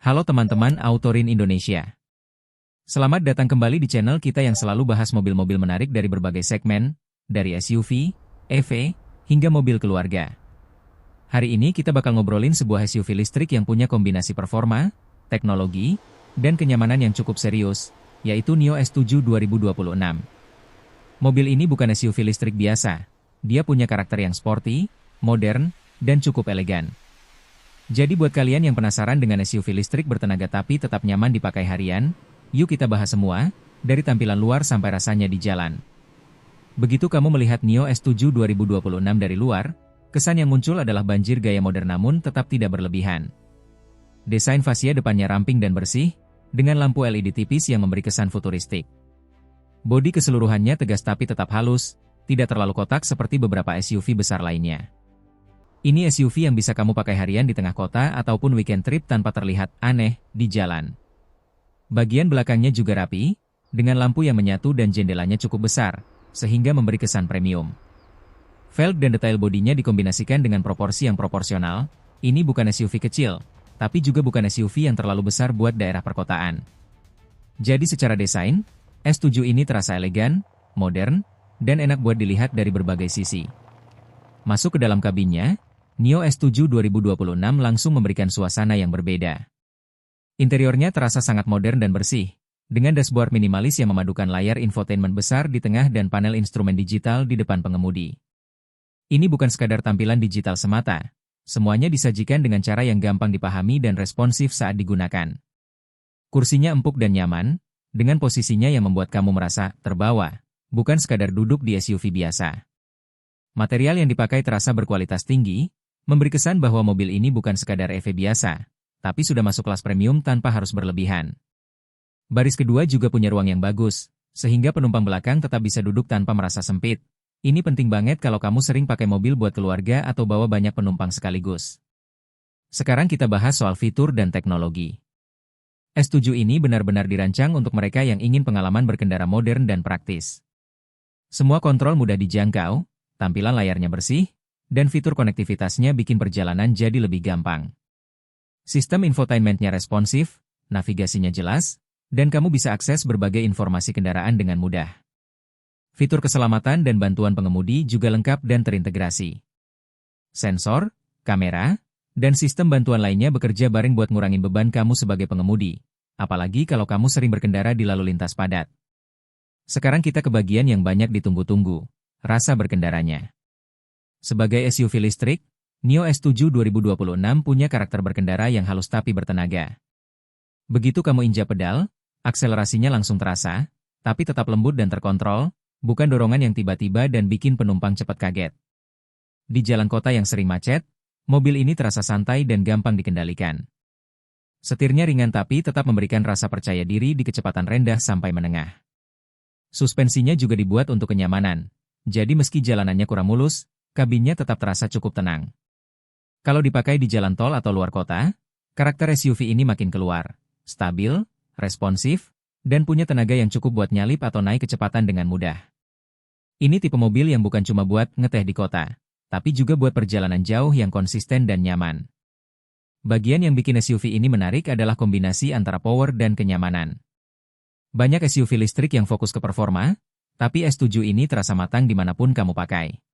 Halo teman-teman Autorin Indonesia. Selamat datang kembali di channel kita yang selalu bahas mobil-mobil menarik dari berbagai segmen, dari SUV, EV, hingga mobil keluarga. Hari ini kita bakal ngobrolin sebuah SUV listrik yang punya kombinasi performa, teknologi, dan kenyamanan yang cukup serius, yaitu NIO S7 2026. Mobil ini bukan SUV listrik biasa, dia punya karakter yang sporty, modern, dan cukup elegan. Jadi buat kalian yang penasaran dengan SUV listrik bertenaga tapi tetap nyaman dipakai harian, yuk kita bahas semua, dari tampilan luar sampai rasanya di jalan. Begitu kamu melihat NIO S7 2026 dari luar, kesan yang muncul adalah banjir gaya modern namun tetap tidak berlebihan. Desain fascia depannya ramping dan bersih, dengan lampu LED tipis yang memberi kesan futuristik. Bodi keseluruhannya tegas tapi tetap halus, tidak terlalu kotak seperti beberapa SUV besar lainnya. Ini SUV yang bisa kamu pakai harian di tengah kota ataupun weekend trip tanpa terlihat aneh di jalan. Bagian belakangnya juga rapi, dengan lampu yang menyatu dan jendelanya cukup besar, sehingga memberi kesan premium. Velg dan detail bodinya dikombinasikan dengan proporsi yang proporsional. Ini bukan SUV kecil, tapi juga bukan SUV yang terlalu besar buat daerah perkotaan. Jadi secara desain, S7 ini terasa elegan, modern, dan enak buat dilihat dari berbagai sisi. Masuk ke dalam kabinnya, NIO S7 2026 langsung memberikan suasana yang berbeda. Interiornya terasa sangat modern dan bersih, dengan dashboard minimalis yang memadukan layar infotainment besar di tengah dan panel instrumen digital di depan pengemudi. Ini bukan sekadar tampilan digital semata, semuanya disajikan dengan cara yang gampang dipahami dan responsif saat digunakan. Kursinya empuk dan nyaman, dengan posisinya yang membuat kamu merasa terbawa, bukan sekadar duduk di SUV biasa. Material yang dipakai terasa berkualitas tinggi, memberi kesan bahwa mobil ini bukan sekadar EV biasa, tapi sudah masuk kelas premium tanpa harus berlebihan. Baris kedua juga punya ruang yang bagus, sehingga penumpang belakang tetap bisa duduk tanpa merasa sempit. Ini penting banget kalau kamu sering pakai mobil buat keluarga atau bawa banyak penumpang sekaligus. Sekarang kita bahas soal fitur dan teknologi. S7 ini benar-benar dirancang untuk mereka yang ingin pengalaman berkendara modern dan praktis. Semua kontrol mudah dijangkau, tampilan layarnya bersih, dan fitur konektivitasnya bikin perjalanan jadi lebih gampang. Sistem infotainmentnya responsif, navigasinya jelas, dan kamu bisa akses berbagai informasi kendaraan dengan mudah. Fitur keselamatan dan bantuan pengemudi juga lengkap dan terintegrasi. Sensor, kamera, dan sistem bantuan lainnya bekerja bareng buat ngurangin beban kamu sebagai pengemudi, apalagi kalau kamu sering berkendara di lalu lintas padat. Sekarang kita ke bagian yang banyak ditunggu-tunggu, rasa berkendaranya. Sebagai SUV listrik, NIO S7 2026 punya karakter berkendara yang halus tapi bertenaga. Begitu kamu injak pedal, akselerasinya langsung terasa, tapi tetap lembut dan terkontrol, bukan dorongan yang tiba-tiba dan bikin penumpang cepat kaget. Di jalan kota yang sering macet, mobil ini terasa santai dan gampang dikendalikan. Setirnya ringan tapi tetap memberikan rasa percaya diri di kecepatan rendah sampai menengah. Suspensinya juga dibuat untuk kenyamanan, jadi meski jalanannya kurang mulus, kabinnya tetap terasa cukup tenang. Kalau dipakai di jalan tol atau luar kota, karakter SUV ini makin keluar, stabil, responsif, dan punya tenaga yang cukup buat nyalip atau naik kecepatan dengan mudah. Ini tipe mobil yang bukan cuma buat ngeteh di kota, tapi juga buat perjalanan jauh yang konsisten dan nyaman. Bagian yang bikin SUV ini menarik adalah kombinasi antara power dan kenyamanan. Banyak SUV listrik yang fokus ke performa, tapi S7 ini terasa matang dimanapun kamu pakai.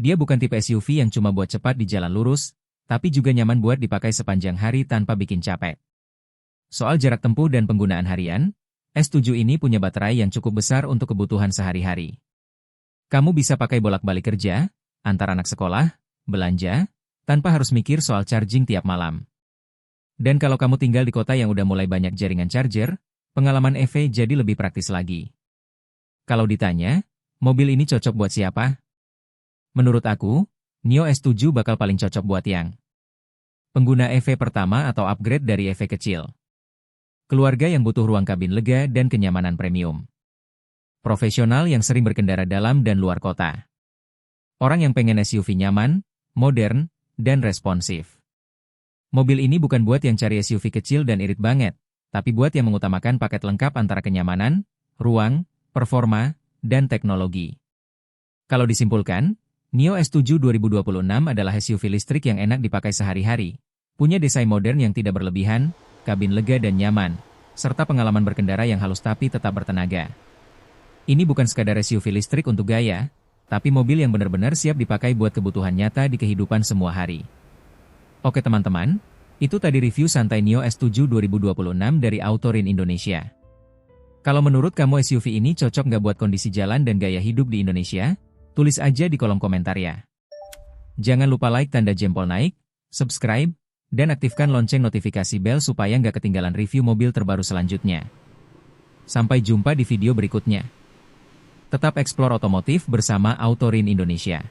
Dia bukan tipe SUV yang cuma buat cepat di jalan lurus, tapi juga nyaman buat dipakai sepanjang hari tanpa bikin capek. Soal jarak tempuh dan penggunaan harian, S7 ini punya baterai yang cukup besar untuk kebutuhan sehari-hari. Kamu bisa pakai bolak-balik kerja, antar anak sekolah, belanja, tanpa harus mikir soal charging tiap malam. Dan kalau kamu tinggal di kota yang udah mulai banyak jaringan charger, pengalaman EV jadi lebih praktis lagi. Kalau ditanya, mobil ini cocok buat siapa? Menurut aku, NIO S7 bakal paling cocok buat yang pengguna EV pertama atau upgrade dari EV kecil. Keluarga yang butuh ruang kabin lega dan kenyamanan premium. Profesional yang sering berkendara dalam dan luar kota. Orang yang pengen SUV nyaman, modern, dan responsif. Mobil ini bukan buat yang cari SUV kecil dan irit banget, tapi buat yang mengutamakan paket lengkap antara kenyamanan, ruang, performa, dan teknologi. Kalau disimpulkan, NIO S7 2026 adalah SUV listrik yang enak dipakai sehari-hari, punya desain modern yang tidak berlebihan, kabin lega dan nyaman, serta pengalaman berkendara yang halus tapi tetap bertenaga. Ini bukan sekadar SUV listrik untuk gaya, tapi mobil yang benar-benar siap dipakai buat kebutuhan nyata di kehidupan semua hari. Oke teman-teman, itu tadi review santai Nio S7 2026 dari Autorin Indonesia. Kalau menurut kamu SUV ini cocok nggak buat kondisi jalan dan gaya hidup di Indonesia? Tulis aja di kolom komentar ya. Jangan lupa like tanda jempol naik, subscribe, dan aktifkan lonceng notifikasi bel supaya nggak ketinggalan review mobil terbaru selanjutnya. Sampai jumpa di video berikutnya. Tetap eksplor otomotif bersama Autorin Indonesia.